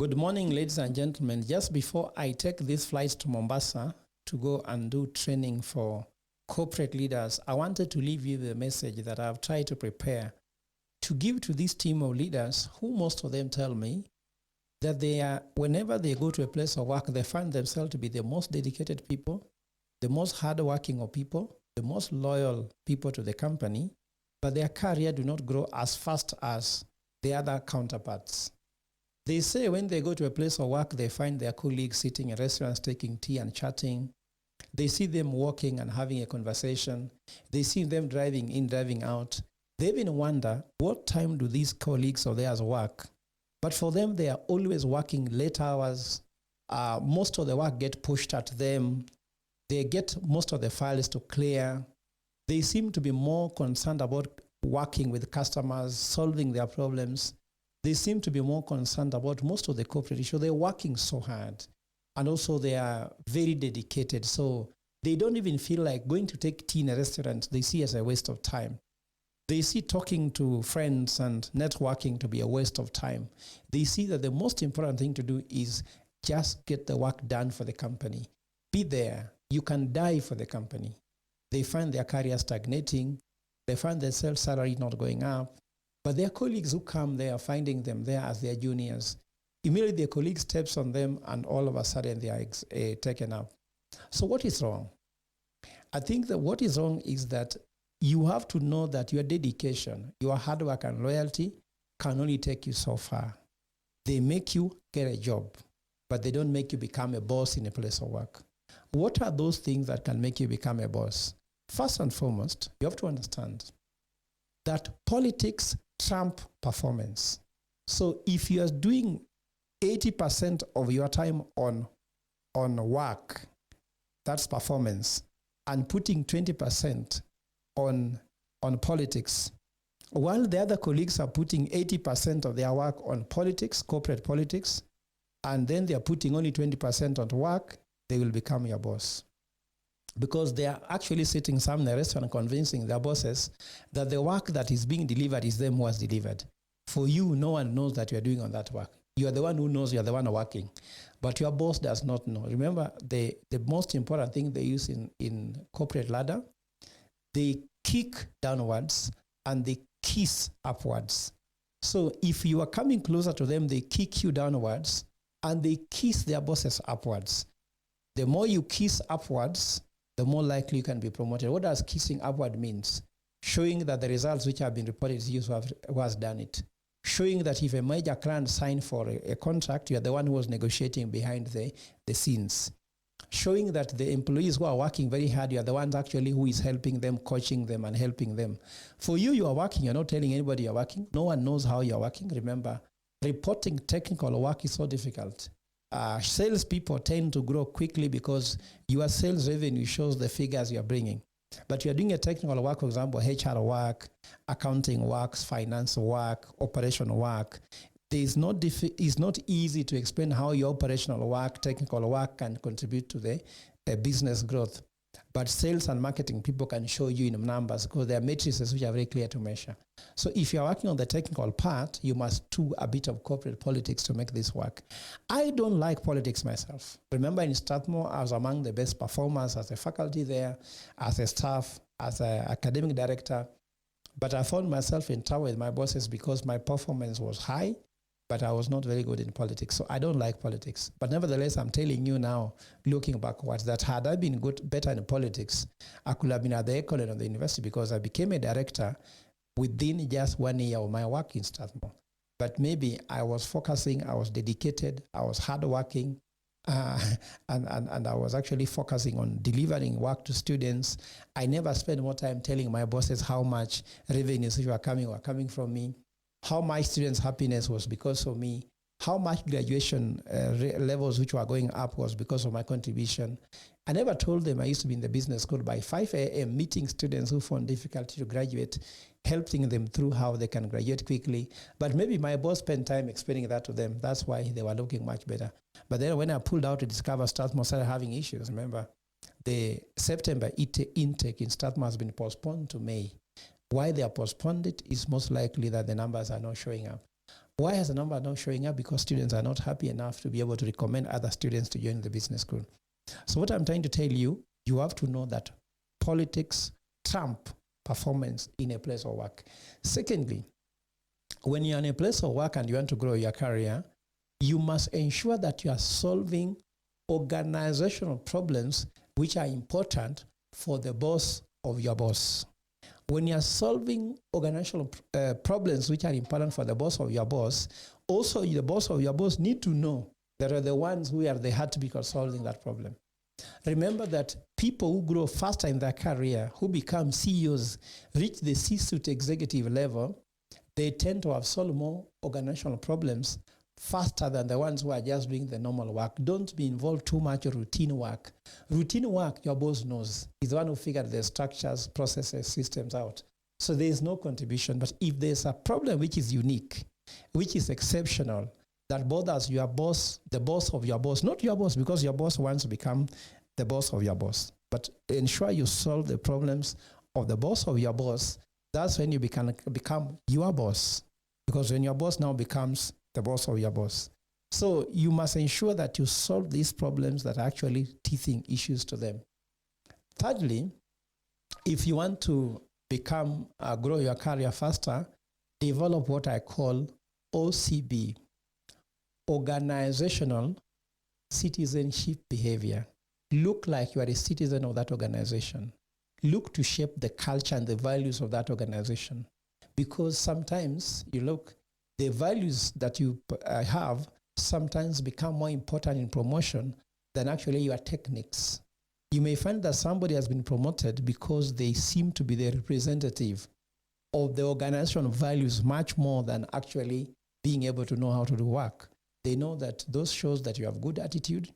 Good morning, ladies and gentlemen. Just before I take this flight to Mombasa to go and do training for corporate leaders, I wanted to leave you the message that I've tried to prepare to give to this team of leaders who most of them tell me that whenever they go to a place of work, they find themselves to be the most dedicated people, the most hardworking of people, the most loyal people to the company, but their career do not grow as fast as the other counterparts. They say when they go to a place of work, they find their colleagues sitting in restaurants taking tea and chatting. They see them walking and having a conversation. They see them driving in, driving out. They even wonder, what time do these colleagues of theirs work? But for them, they are always working late hours. Most of the work get pushed at them. They get most of the files to clear. They seem to be more concerned about working with customers, solving their problems. They seem to be more concerned about most of the corporate issues. They're working so hard. And also they are very dedicated. So they don't even feel like going to take tea in a restaurant. They see as a waste of time. They see talking to friends and networking to be a waste of time. They see that the most important thing to do is just get the work done for the company. Be there. You can die for the company. They find their career stagnating. They find their salary not going up. But their colleagues who come there, finding them there as their juniors, immediately their colleague steps on them and all of a sudden they are taken up. So what is wrong? I think that what is wrong is that you have to know that your dedication, your hard work and loyalty can only take you so far. They make you get a job, but they don't make you become a boss in a place of work. What are those things that can make you become a boss? First and foremost, you have to understand that politics trump performance. So if you are doing 80% of your time on work, that's performance, and putting 20% on politics, while the other colleagues are putting 80% of their work on politics, corporate politics, and then they are putting only 20% on work, they will become your boss. Because they are actually sitting some in the restaurant convincing their bosses that the work that is being delivered is them who has delivered. For you, no one knows that you are doing on that work. You are the one who knows you are the one working. But your boss does not know. Remember, the most important thing they use in corporate ladder, they kick downwards and they kiss upwards. So if you are coming closer to them, they kick you downwards and they kiss their bosses upwards. The more you kiss upwards, the more likely you can be promoted. What does kissing upward means? Showing that the results which have been reported to you who has done it. Showing that if a major client signed for a contract, you are the one who was negotiating behind the scenes. Showing that the employees who are working very hard, you are the ones actually who is helping them, coaching them and helping them. For you, you are working, you're not telling anybody you're working. No one knows how you're working. Remember, reporting technical work is so difficult. Salespeople tend to grow quickly because your sales revenue shows the figures you're bringing. But you're doing a technical work, for example, HR work, accounting works, finance work, operational work. It's not easy to explain how your operational work, technical work can contribute to the business growth. But sales and marketing people can show you in numbers because there are matrices which are very clear to measure. So if you're working on the technical part, you must do a bit of corporate politics to make this work. I don't like politics myself. Remember in Strathmore, I was among the best performers as a faculty there, as a staff, as an academic director. But I found myself in trouble with my bosses because my performance was high, but I was not very good in politics. So I don't like politics. But nevertheless, I'm telling you now, looking backwards, that had I been better in politics, I could have been at the Ecole of the university because I became a director within just 1 year of my work in Strathmore. But maybe I was focusing, I was dedicated, I was hardworking, and I was actually focusing on delivering work to students. I never spent more time telling my bosses how much revenues were coming from me, how my students' happiness was because of me, how much graduation levels which were going up was because of my contribution. I never told them I used to be in the business school by 5 a.m. meeting students who found difficulty to graduate, helping them through how they can graduate quickly. But maybe my boss spent time explaining that to them. That's why they were looking much better. But then when I pulled out to discover Strathmore started having issues, remember, the September intake in Strathmore has been postponed to May. Why they have postponed it is most likely that the numbers are not showing up. Why is the number not showing up? Because students are not happy enough to be able to recommend other students to join the business school. So what I'm trying to tell you, you have to know that politics trump performance in a place of work. Secondly, when you're in a place of work and you want to grow your career, you must ensure that you are solving organizational problems which are important for the boss of your boss. When you're solving organizational problems which are important for the boss of your boss, also the boss of your boss need to know that are the ones who are the heartbeat of solving that problem. Remember that people who grow faster in their career, who become CEOs, reach the C-suite executive level, they tend to have solved more organizational problems faster than the ones who are just doing the normal work. Don't be involved too much in routine work. Routine work, your boss knows. He's the one who figured the structures, processes, systems out. So there is no contribution. But if there's a problem which is unique, which is exceptional, that bothers your boss, the boss of your boss, not your boss, because your boss wants to become the boss of your boss, but ensure you solve the problems of the boss of your boss. That's when you become your boss, because when your boss now becomes the boss of your boss. So you must ensure that you solve these problems that are actually teething issues to them. Thirdly, if you want to grow your career faster, develop what I call OCB, organizational citizenship behavior. Look like you are a citizen of that organization. Look to shape the culture and the values of that organization. Because sometimes the values that you have sometimes become more important in promotion than actually your techniques. You may find that somebody has been promoted because they seem to be the representative of the organizational values much more than actually being able to know how to do work. They know that those shows that you have good attitude,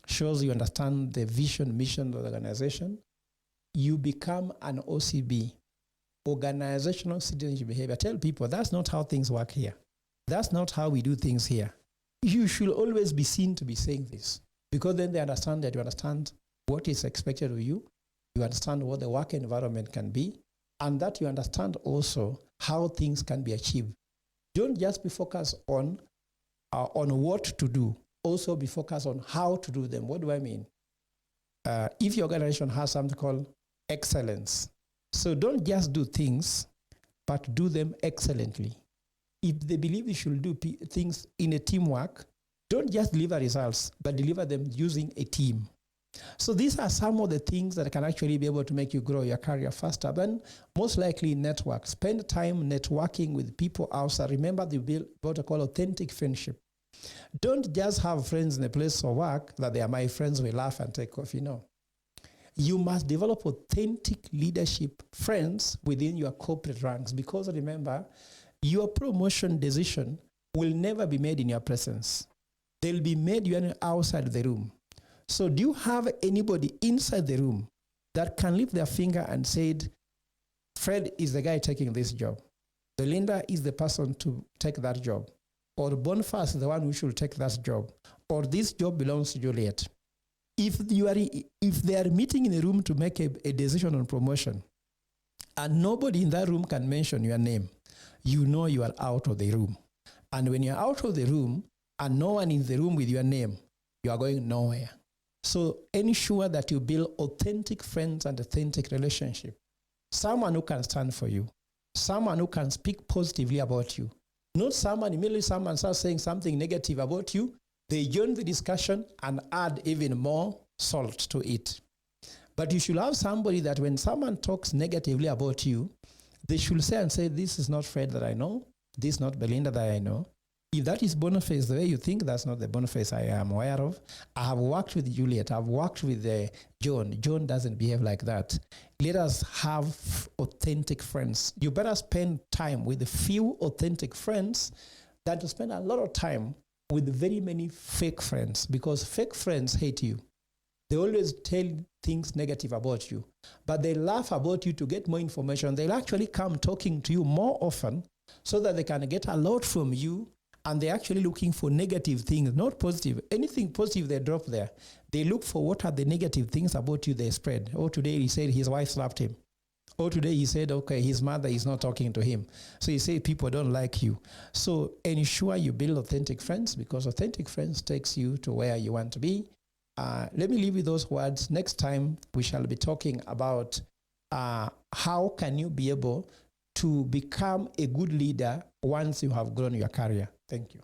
shows you understand the vision, mission of the organization. You become an OCB, organizational citizenship behavior. Tell people that's not how things work here. That's not how we do things here. You should always be seen to be saying this, because then they understand that you understand what is expected of you, you understand what the work environment can be, and that you understand also how things can be achieved. Don't just be focused on what to do, also be focused on how to do them. What do I mean? If your organization has something called excellence, so don't just do things, but do them excellently. If they believe you should do things in a teamwork, don't just deliver results, but deliver them using a team. So these are some of the things that can actually be able to make you grow your career faster. Then most likely network. Spend time networking with people outside. Remember the what I call authentic friendship. Don't just have friends in a place of work that they are my friends, we laugh and take coffee. No. You must develop authentic leadership friends within your corporate ranks, because remember, your promotion decision will never be made in your presence. They'll be made outside the room. So do you have anybody inside the room that can lift their finger and say, Fred is the guy taking this job, Belinda is the person to take that job, or Boniface is the one who should take that job, or this job belongs to Juliet? If they are meeting in a room to make a decision on promotion, and nobody in that room can mention your name, you know you are out of the room. And when you're out of the room and no one in the room with your name, you are going nowhere. So ensure that you build authentic friends and authentic relationship. Someone who can stand for you. Someone who can speak positively about you. Not immediately someone starts saying something negative about you, they join the discussion and add even more salt to it. But you should have somebody that when someone talks negatively about you, they should say, this is not Fred that I know. This is not Belinda that I know. If that is Boniface the way you think, that's not the Boniface I am aware of. I have worked with Juliet. I've worked with John. John doesn't behave like that. Let us have authentic friends. You better spend time with a few authentic friends than to spend a lot of time with very many fake friends, because fake friends hate you. They always tell things negative about you, but they laugh about you to get more information. They'll actually come talking to you more often so that they can get a lot from you, and they're actually looking for negative things, not positive. Anything positive they drop there. They look for what are the negative things about you they spread. Oh, today he said his wife slapped him. Or today he said, okay, his mother is not talking to him. So he said people don't like you. So ensure you build authentic friends, because authentic friends takes you to where you want to be. Let me leave you those words. Next time we shall be talking about how can you be able to become a good leader once you have grown your career. Thank you.